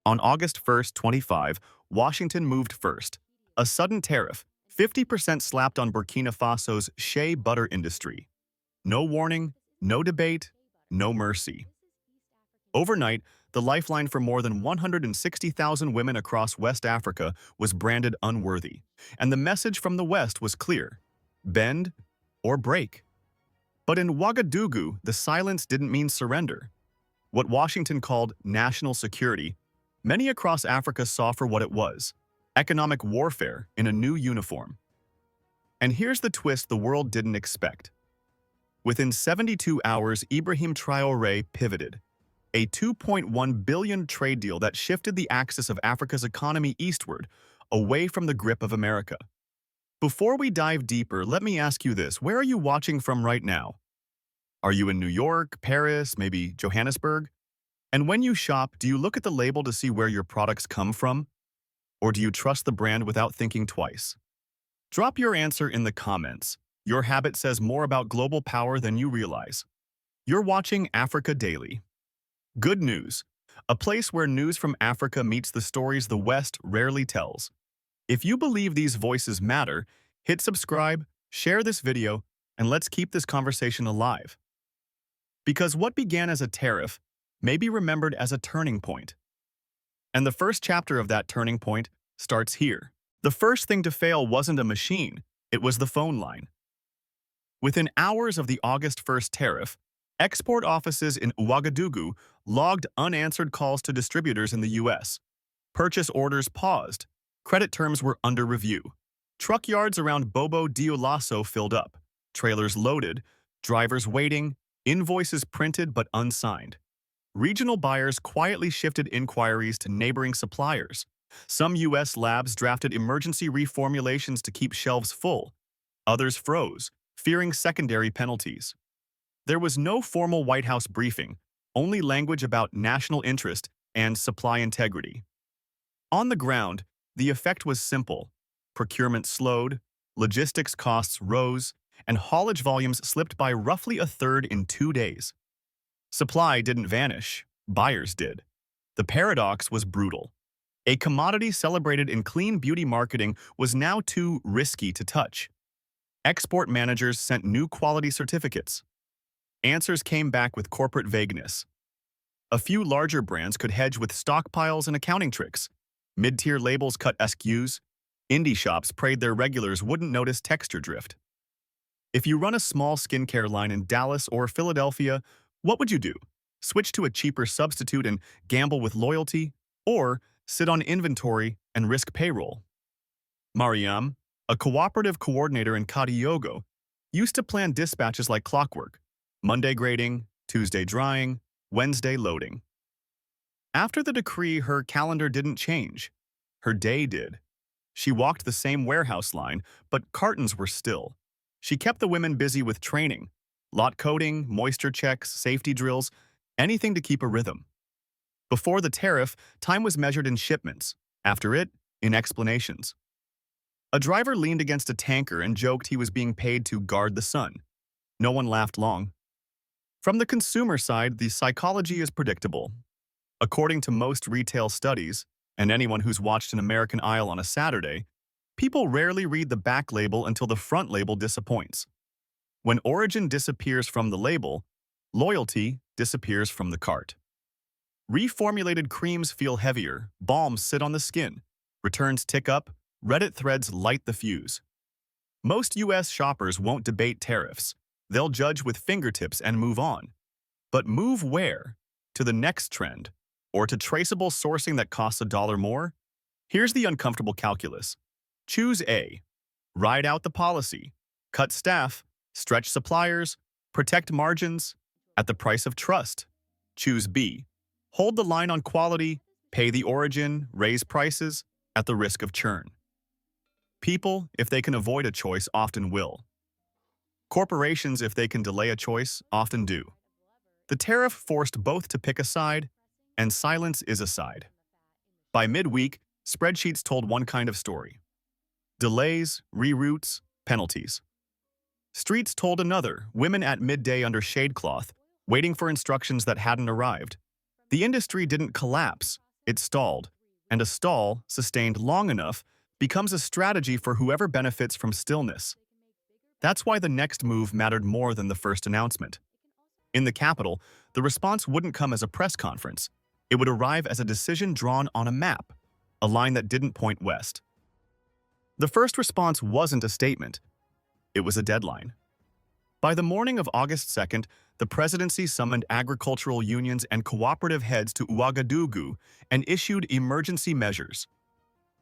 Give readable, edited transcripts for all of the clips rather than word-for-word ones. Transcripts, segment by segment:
On August 1st, 25, Washington moved first. A sudden tariff, 50% slapped on Burkina Faso's Shea butter industry. No warning, no debate, no mercy. Overnight, the lifeline for more than 160,000 women across West Africa was branded unworthy, and the message from the West was clear: bend or break. But in Ouagadougou, the silence didn't mean surrender. What Washington called national security, many across Africa saw for what it was: economic warfare in a new uniform. And here's the twist the world didn't expect. Within 72 hours, Ibrahim Traoré pivoted. A $2.1 billion trade deal that shifted the axis of Africa's economy eastward, away from the grip of America. Before we dive deeper, let me ask you this: where are you watching from right now? Are you in New York, Paris, maybe Johannesburg? And when you shop, do you look at the label to see where your products come from? Or do you trust the brand without thinking twice? Drop your answer in the comments. Your habit says more about global power than you realize. You're watching Africa Daily. Good news, a place where news from Africa meets the stories the West rarely tells. If you believe these voices matter, hit subscribe, share this video, and let's keep this conversation alive. Because what began as a tariff may be remembered as a turning point. And the first chapter of that turning point starts here. The first thing to fail wasn't a machine, it was the phone line. Within hours of the August 1st tariff, export offices in Ouagadougou logged unanswered calls to distributors in the U.S. Purchase orders paused. Credit terms were under review. Truck yards around Bobo Dioulasso filled up. Trailers loaded, drivers waiting, invoices printed but unsigned. Regional buyers quietly shifted inquiries to neighboring suppliers. Some U.S. labs drafted emergency reformulations to keep shelves full. Others froze, fearing secondary penalties. There was no formal White House briefing, only language about national interest and supply integrity. On the ground, the effect was simple. Procurement slowed, logistics costs rose, and haulage volumes slipped by roughly a third in 2 days. Supply didn't vanish, buyers did. The paradox was brutal. A commodity celebrated in clean beauty marketing was now too risky to touch. Export managers sent new quality certificates. Answers came back with corporate vagueness. A few larger brands could hedge with stockpiles and accounting tricks. Mid-tier labels cut SKUs. Indie shops prayed their regulars wouldn't notice texture drift. If you run a small skincare line in Dallas or Philadelphia, what would you do? Switch to a cheaper substitute and gamble with loyalty? Or sit on inventory and risk payroll? Mariam, a cooperative coordinator in Kadiogo, used to plan dispatches like clockwork: Monday grading, Tuesday drying, Wednesday loading. After the decree, her calendar didn't change. Her day did. She walked the same warehouse line, but cartons were still. She kept the women busy with training: lot coding, moisture checks, safety drills, anything to keep a rhythm. Before the tariff, time was measured in shipments. After it, in explanations. A driver leaned against a tanker and joked he was being paid to guard the sun. No one laughed long. From the consumer side, the psychology is predictable. According to most retail studies, and anyone who's watched an American Idol on a Saturday, people rarely read the back label until the front label disappoints. When origin disappears from the label, loyalty disappears from the cart. Reformulated creams feel heavier, balms sit on the skin, returns tick up, Reddit threads light the fuse. Most US shoppers won't debate tariffs. They'll judge with fingertips and move on. But move where? To the next trend? Or to traceable sourcing that costs $1 more? Here's the uncomfortable calculus. Choose A. Ride out the policy. Cut staff, stretch suppliers, protect margins at the price of trust. Choose B. Hold the line on quality, pay the origin, raise prices at the risk of churn. People, if they can avoid a choice, often will. Corporations, if they can delay a choice, often do. The tariff forced both to pick a side, and silence is a side. By midweek, spreadsheets told one kind of story: delays, reroutes, penalties. Streets told another: women at midday under shade cloth, waiting for instructions that hadn't arrived. The industry didn't collapse, it stalled, and a stall, sustained long enough, becomes a strategy for whoever benefits from stillness. That's why the next move mattered more than the first announcement. In the capital, the response wouldn't come as a press conference. It would arrive as a decision drawn on a map, a line that didn't point west. The first response wasn't a statement. It was a deadline. By the morning of August 2nd, the presidency summoned agricultural unions and cooperative heads to Ouagadougou and issued emergency measures.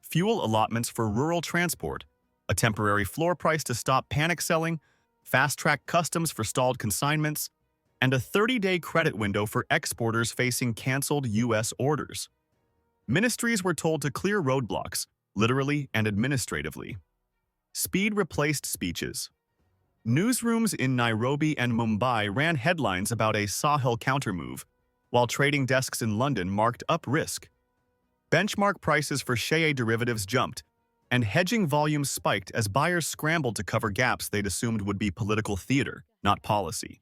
Fuel allotments for rural transport, a temporary floor price to stop panic selling, fast-track customs for stalled consignments, and a 30-day credit window for exporters facing canceled U.S. orders. Ministries were told to clear roadblocks, literally and administratively. Speed replaced speeches. Newsrooms in Nairobi and Mumbai ran headlines about a Sahel countermove, while trading desks in London marked up risk. Benchmark prices for Shea derivatives jumped, and hedging volumes spiked as buyers scrambled to cover gaps they'd assumed would be political theater, not policy.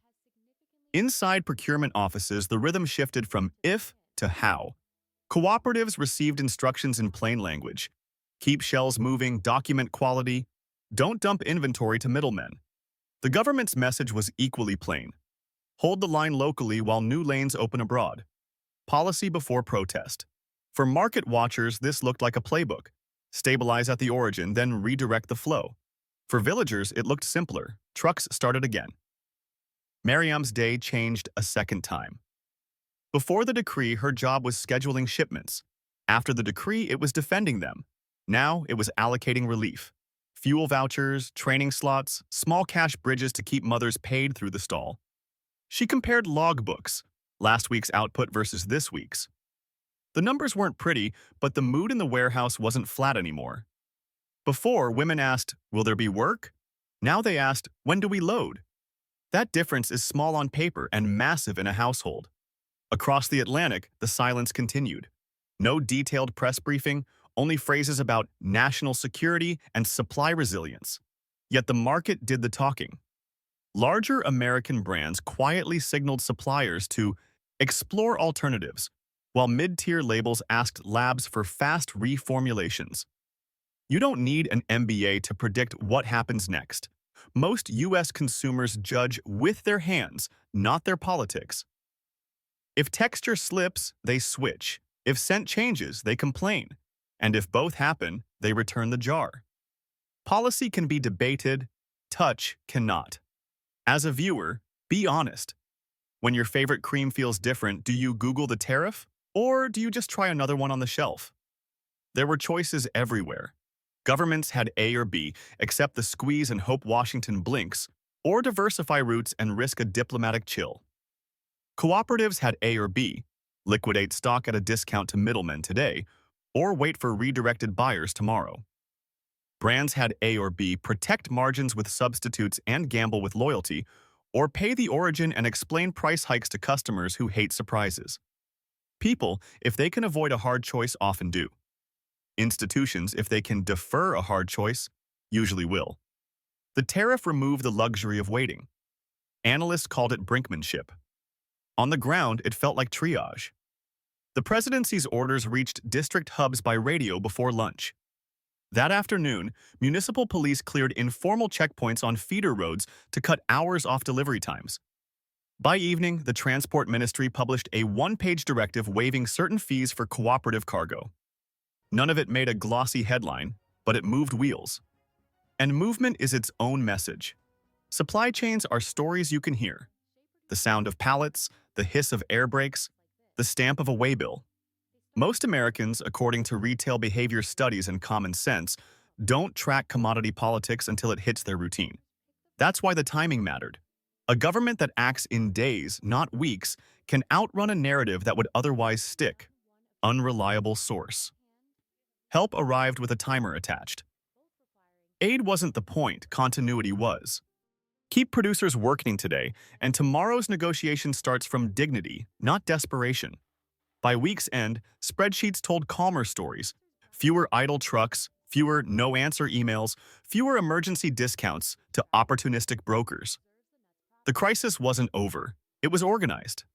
Inside procurement offices, the rhythm shifted from if to how. Cooperatives received instructions in plain language. Keep shelves moving, document quality, don't dump inventory to middlemen. The government's message was equally plain. Hold the line locally while new lanes open abroad. Policy before protest. For market watchers, this looked like a playbook. Stabilize at the origin, then redirect the flow. For villagers, it looked simpler. Trucks started again. Mariam's day changed a second time. Before the decree, her job was scheduling shipments. After the decree, it was defending them. Now, it was allocating relief. Fuel vouchers, training slots, small cash bridges to keep mothers paid through the stall. She compared logbooks, last week's output versus this week's. The numbers weren't pretty, but the mood in the warehouse wasn't flat anymore. Before, women asked, "Will there be work?" Now they asked, "When do we load?" That difference is small on paper and massive in a household. Across the Atlantic, the silence continued. No detailed press briefing, only phrases about national security and supply resilience. Yet the market did the talking. Larger American brands quietly signaled suppliers to explore alternatives, while mid-tier labels asked labs for fast reformulations. You don't need an MBA to predict what happens next. Most U.S. consumers judge with their hands, not their politics. If texture slips, they switch. If scent changes, they complain. And if both happen, they return the jar. Policy can be debated, touch cannot. As a viewer, be honest. When your favorite cream feels different, do you Google the tariff? Or do you just try another one on the shelf? There were choices everywhere. Governments had A or B, accept the squeeze and hope Washington blinks, or diversify routes and risk a diplomatic chill. Cooperatives had A or B, liquidate stock at a discount to middlemen today, or wait for redirected buyers tomorrow. Brands had A or B, protect margins with substitutes and gamble with loyalty, or pay the origin and explain price hikes to customers who hate surprises. People, if they can avoid a hard choice, often do. Institutions, if they can defer a hard choice, usually will. The tariff removed the luxury of waiting. Analysts called it brinkmanship. On the ground, it felt like triage. The presidency's orders reached district hubs by radio before lunch. That afternoon, municipal police cleared informal checkpoints on feeder roads to cut hours off delivery times. By evening, the Transport Ministry published a one-page directive waiving certain fees for cooperative cargo. None of it made a glossy headline, but it moved wheels. And movement is its own message. Supply chains are stories you can hear. The sound of pallets, the hiss of air brakes, the stamp of a waybill. Most Americans, according to retail behavior studies and common sense, don't track commodity politics until it hits their routine. That's why the timing mattered. A government that acts in days, not weeks, can outrun a narrative that would otherwise stick. Unreliable source. Help arrived with a timer attached. Aid wasn't the point, continuity was. Keep producers working today, and tomorrow's negotiation starts from dignity, not desperation. By week's end, spreadsheets told calmer stories. Fewer idle trucks, fewer no-answer emails, fewer emergency discounts to opportunistic brokers. The crisis wasn't over. It was organized.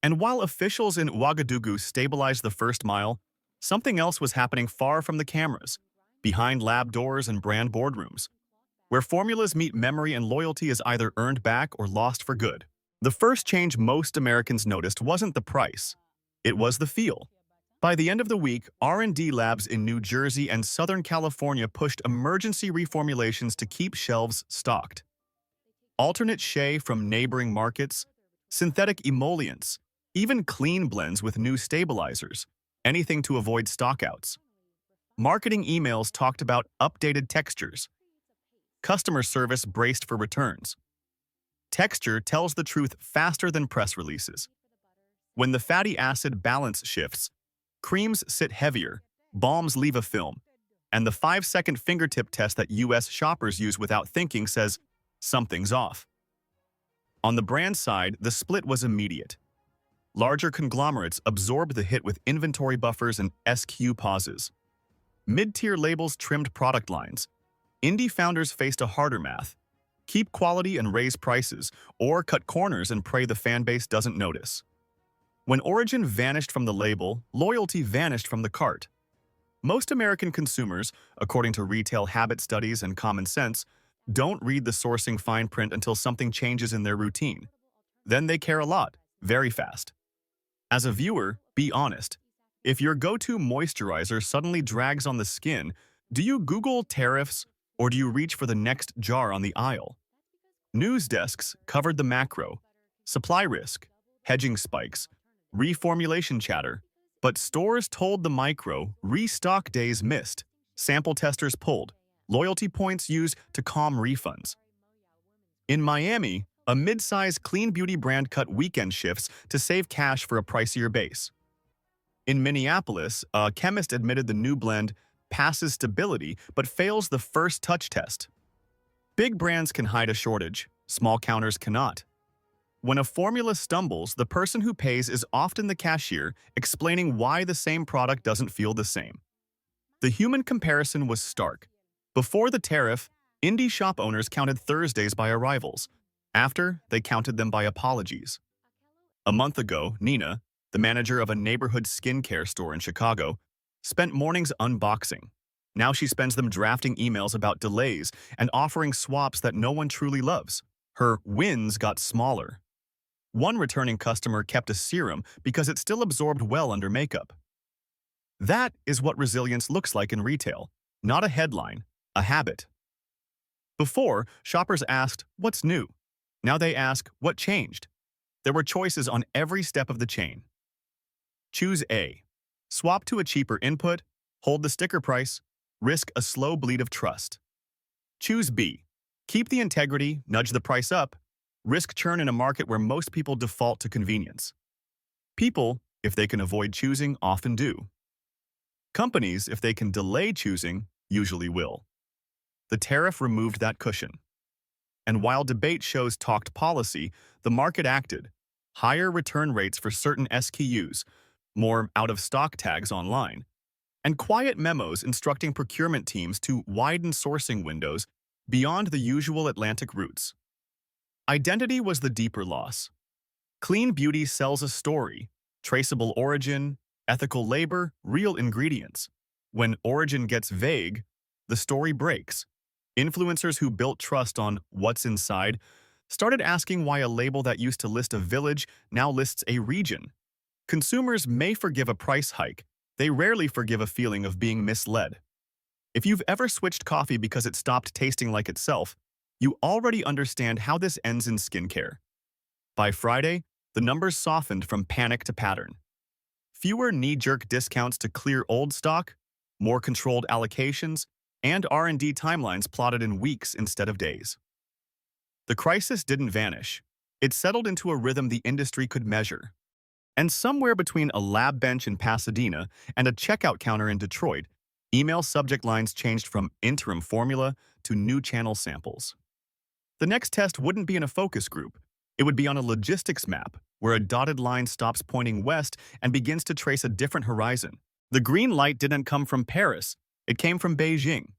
And while officials in Ouagadougou stabilized the first mile, something else was happening far from the cameras, behind lab doors and brand boardrooms, where formulas meet memory and loyalty is either earned back or lost for good. The first change most Americans noticed wasn't the price. It was the feel. By the end of the week, R&D labs in New Jersey and Southern California pushed emergency reformulations to keep shelves stocked. Alternate shea from neighboring markets, synthetic emollients, even clean blends with new stabilizers, anything to avoid stockouts. Marketing emails talked about updated textures. Customer service braced for returns. Texture tells the truth faster than press releases. When the fatty acid balance shifts, creams sit heavier, balms leave a film, and the 5-second fingertip test that US shoppers use without thinking says, something's off. On the brand side, the split was immediate. Larger conglomerates absorbed the hit with inventory buffers and SKU pauses. Mid-tier labels trimmed product lines. Indie founders faced a harder math. Keep quality and raise prices, or cut corners and pray the fanbase doesn't notice. When origin vanished from the label, loyalty vanished from the cart. Most American consumers, according to retail habit studies and common sense, don't read the sourcing fine print until something changes in their routine. Then they care a lot, very fast. As a viewer, be honest. If your go-to moisturizer suddenly drags on the skin, do you Google tariffs or do you reach for the next jar on the aisle? News desks covered the macro, supply risk, hedging spikes, reformulation chatter, but stores told the micro, restock days missed, sample testers pulled, loyalty points used to calm refunds. In Miami, a mid-size clean beauty brand cut weekend shifts to save cash for a pricier base. In Minneapolis, a chemist admitted the new blend passes stability but fails the first touch test. Big brands can hide a shortage, small counters cannot. When a formula stumbles, the person who pays is often the cashier, explaining why the same product doesn't feel the same. The human comparison was stark. Before the tariff, indie shop owners counted Thursdays by arrivals. After, they counted them by apologies. A month ago, Nina, the manager of a neighborhood skincare store in Chicago, spent mornings unboxing. Now she spends them drafting emails about delays and offering swaps that no one truly loves. Her wins got smaller. One returning customer kept a serum because it still absorbed well under makeup. That is what resilience looks like in retail, not a headline, a habit. Before, shoppers asked, "What's new?" Now they ask, "What changed?" There were choices on every step of the chain. Choose A. Swap to a cheaper input, hold the sticker price, risk a slow bleed of trust. Choose B. Keep the integrity, nudge the price up, risk churn in a market where most people default to convenience. People, if they can avoid choosing, often do. Companies, if they can delay choosing, usually will. The tariff removed that cushion. And while debate shows talked policy, the market acted. Higher return rates for certain SKUs, more out-of-stock tags online, and quiet memos instructing procurement teams to widen sourcing windows beyond the usual Atlantic routes. Identity was the deeper loss. Clean beauty sells a story, traceable origin, ethical labor, real ingredients. When origin gets vague, the story breaks. Influencers who built trust on what's inside started asking why a label that used to list a village now lists a region. Consumers may forgive a price hike. They rarely forgive a feeling of being misled. If you've ever switched coffee because it stopped tasting like itself, you already understand how this ends in skincare. By Friday, the numbers softened from panic to pattern. Fewer knee-jerk discounts to clear old stock, more controlled allocations, and R&D timelines plotted in weeks instead of days. The crisis didn't vanish. It settled into a rhythm the industry could measure. And somewhere between a lab bench in Pasadena and a checkout counter in Detroit, email subject lines changed from interim formula to new channel samples. The next test wouldn't be in a focus group. It would be on a logistics map, where a dotted line stops pointing west and begins to trace a different horizon. The green light didn't come from Paris. It came from Beijing.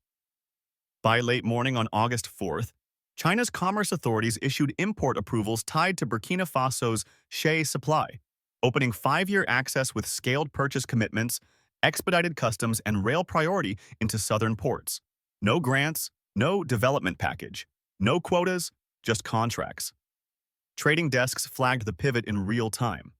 By late morning on August 4th, China's commerce authorities issued import approvals tied to Burkina Faso's Shea supply. opening 5-year access with scaled purchase commitments, expedited customs, and rail priority into southern ports. No grants, no development package, no quotas, just contracts. Trading desks flagged the pivot in real time.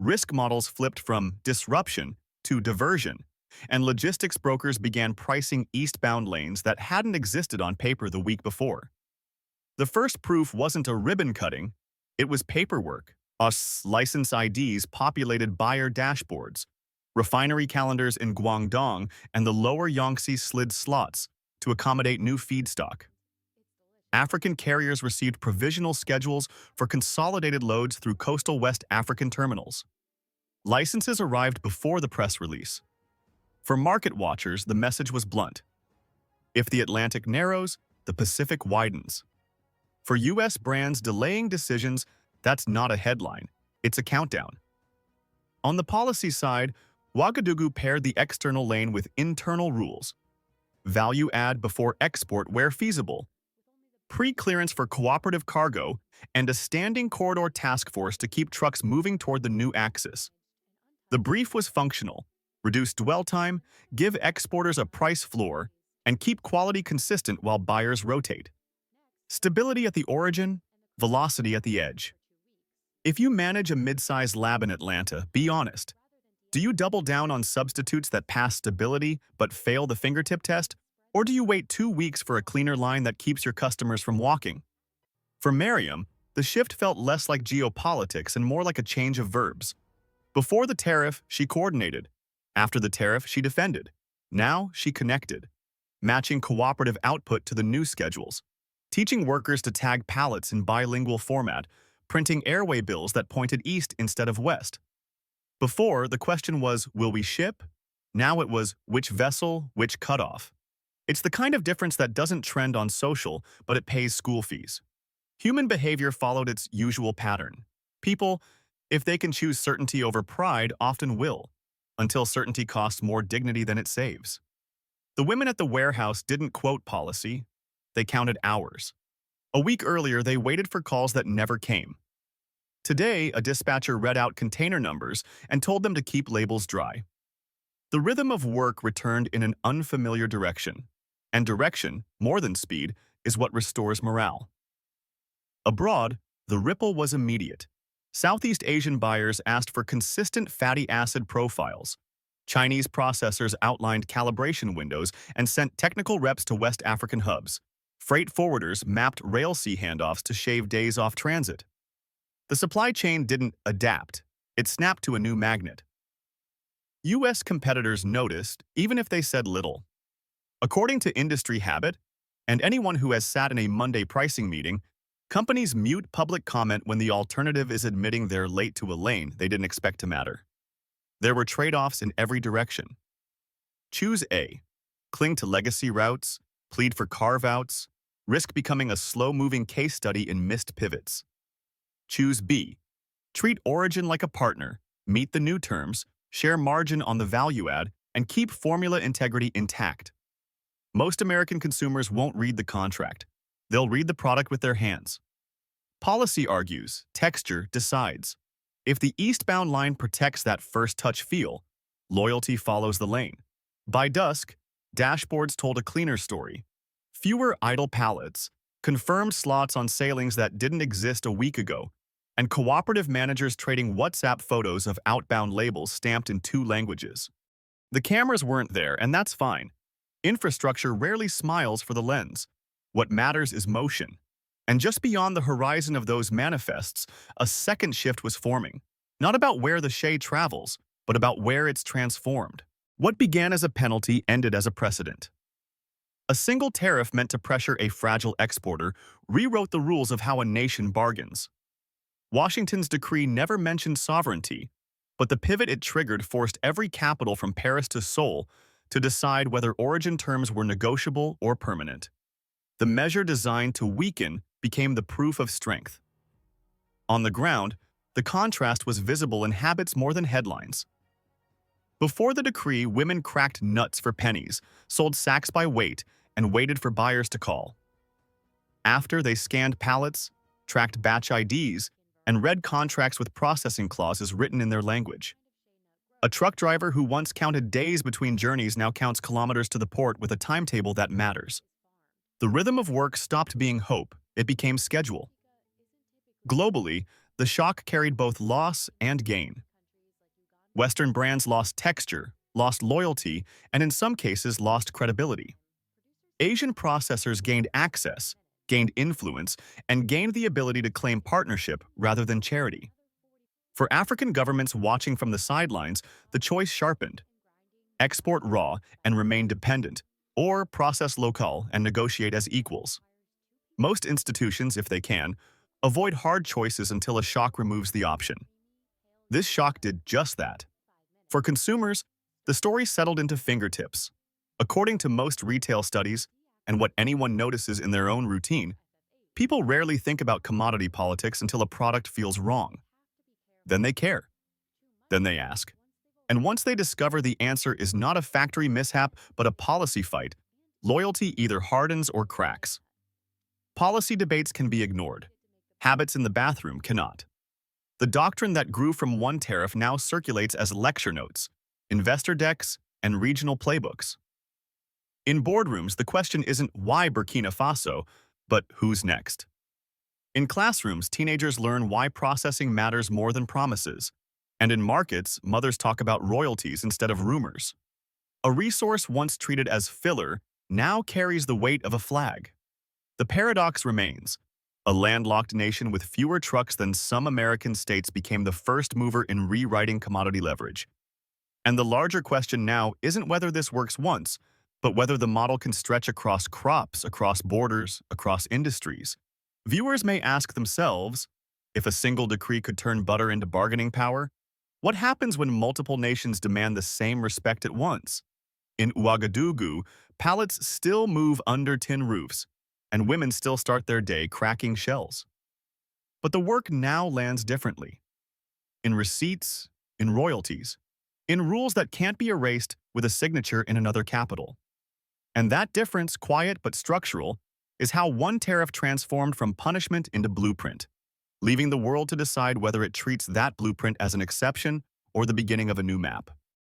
Risk models flipped from disruption to diversion, and logistics brokers began pricing eastbound lanes that hadn't existed on paper the week before. The first proof wasn't a ribbon cutting, it was paperwork. License IDs populated buyer dashboards, refinery calendars in Guangdong, and the lower Yangtze slid slots to accommodate new feedstock. African carriers received provisional schedules for consolidated loads through coastal West African terminals. Licenses arrived before the press release. For market watchers, the message was blunt. If the Atlantic narrows, the Pacific widens. For U.S. brands delaying decisions, that's not a headline, it's a countdown. On the policy side, Ouagadougou paired the external lane with internal rules. Value add before export where feasible. Pre-clearance for cooperative cargo, and a standing corridor task force to keep trucks moving toward the new axis. The brief was functional: reduce dwell time, give exporters a price floor, and keep quality consistent while buyers rotate. Stability at the origin, velocity at the edge. If you manage a mid-sized lab in Atlanta, be honest. Do you double down on substitutes that pass stability but fail the fingertip test? Or do you wait 2 weeks for a cleaner line that keeps your customers from walking? For Miriam, the shift felt less like geopolitics and more like a change of verbs. Before the tariff, she coordinated. After the tariff, she defended. Now, she connected, matching cooperative output to the new schedules, teaching workers to tag pallets in bilingual format, printing airway bills that pointed east instead of west. Before, the question was, will we ship? Now it was, which vessel, which cutoff? It's the kind of difference that doesn't trend on social, but it pays school fees. Human behavior followed its usual pattern. People, if they can choose certainty over pride, often will, until certainty costs more dignity than it saves. The women at the warehouse didn't quote policy, they counted hours. A week earlier, they waited for calls that never came. Today, a dispatcher read out container numbers and told them to keep labels dry. The rhythm of work returned in an unfamiliar direction. And direction, more than speed, is what restores morale. Abroad, the ripple was immediate. Southeast Asian buyers asked for consistent fatty acid profiles. Chinese processors outlined calibration windows and sent technical reps to West African hubs. Freight forwarders mapped rail sea handoffs to shave days off transit. The supply chain didn't adapt, it snapped to a new magnet. U.S. competitors noticed, even if they said little. According to industry habit, and anyone who has sat in a Monday pricing meeting, companies mute public comment when the alternative is admitting they're late to a lane they didn't expect to matter. There were trade-offs in every direction. Choose A. Cling to legacy routes, plead for carve-outs, risk becoming a slow-moving case study in missed pivots. Choose B. Treat origin like a partner, meet the new terms, share margin on the value add, and keep formula integrity intact. Most American consumers won't read the contract. They'll read the product with their hands. Policy argues, texture decides. If the eastbound line protects that first-touch feel, loyalty follows the lane. By dusk, dashboards told a cleaner story. Fewer idle pallets, confirmed slots on sailings that didn't exist a week ago, and cooperative managers trading WhatsApp photos of outbound labels stamped in 2 languages. The cameras weren't there, and that's fine. Infrastructure rarely smiles for the lens. What matters is motion. And just beyond the horizon of those manifests, a second shift was forming. Not about where the Shea travels, but about where it's transformed. What began as a penalty ended as a precedent. A single tariff meant to pressure a fragile exporter rewrote the rules of how a nation bargains. Washington's decree never mentioned sovereignty, but the pivot it triggered forced every capital from Paris to Seoul to decide whether origin terms were negotiable or permanent. The measure designed to weaken became the proof of strength. On the ground, the contrast was visible in habits more than headlines. Before the decree, women cracked nuts for pennies, sold sacks by weight, and waited for buyers to call. After, they scanned pallets, tracked batch IDs, and read contracts with processing clauses written in their language. A truck driver who once counted days between journeys now counts kilometers to the port with a timetable that matters. The rhythm of work stopped being hope, it became schedule. Globally, the shock carried both loss and gain. Western brands lost texture, lost loyalty, and in some cases lost credibility. Asian processors gained access, gained influence, and gained the ability to claim partnership rather than charity. For African governments watching from the sidelines, the choice sharpened. Export raw and remain dependent, or process local and negotiate as equals. Most institutions, if they can, avoid hard choices until a shock removes the option. This shock did just that. For consumers, the story settled into fingertips. According to most retail studies, and what anyone notices in their own routine, people rarely think about commodity politics until a product feels wrong. Then they care. Then they ask. And once they discover the answer is not a factory mishap but a policy fight, loyalty either hardens or cracks. Policy debates can be ignored. Habits in the bathroom cannot. The doctrine that grew from one tariff now circulates as lecture notes, investor decks, and regional playbooks. In boardrooms, the question isn't why Burkina Faso, but who's next. In classrooms, teenagers learn why processing matters more than promises. And in markets, mothers talk about royalties instead of rumors. A resource once treated as filler now carries the weight of a flag. The paradox remains. A landlocked nation with fewer trucks than some American states became the first mover in rewriting commodity leverage. And the larger question now isn't whether this works once, but whether the model can stretch across crops, across borders, across industries. Viewers may ask themselves, if a single decree could turn butter into bargaining power, what happens when multiple nations demand the same respect at once? In Ouagadougou, pallets still move under tin roofs, and women still start their day cracking shells. But the work now lands differently. In receipts, in royalties, in rules that can't be erased with a signature in another capital. And that difference, quiet but structural, is how one tariff transformed from punishment into blueprint, leaving the world to decide whether it treats that blueprint as an exception or the beginning of a new map.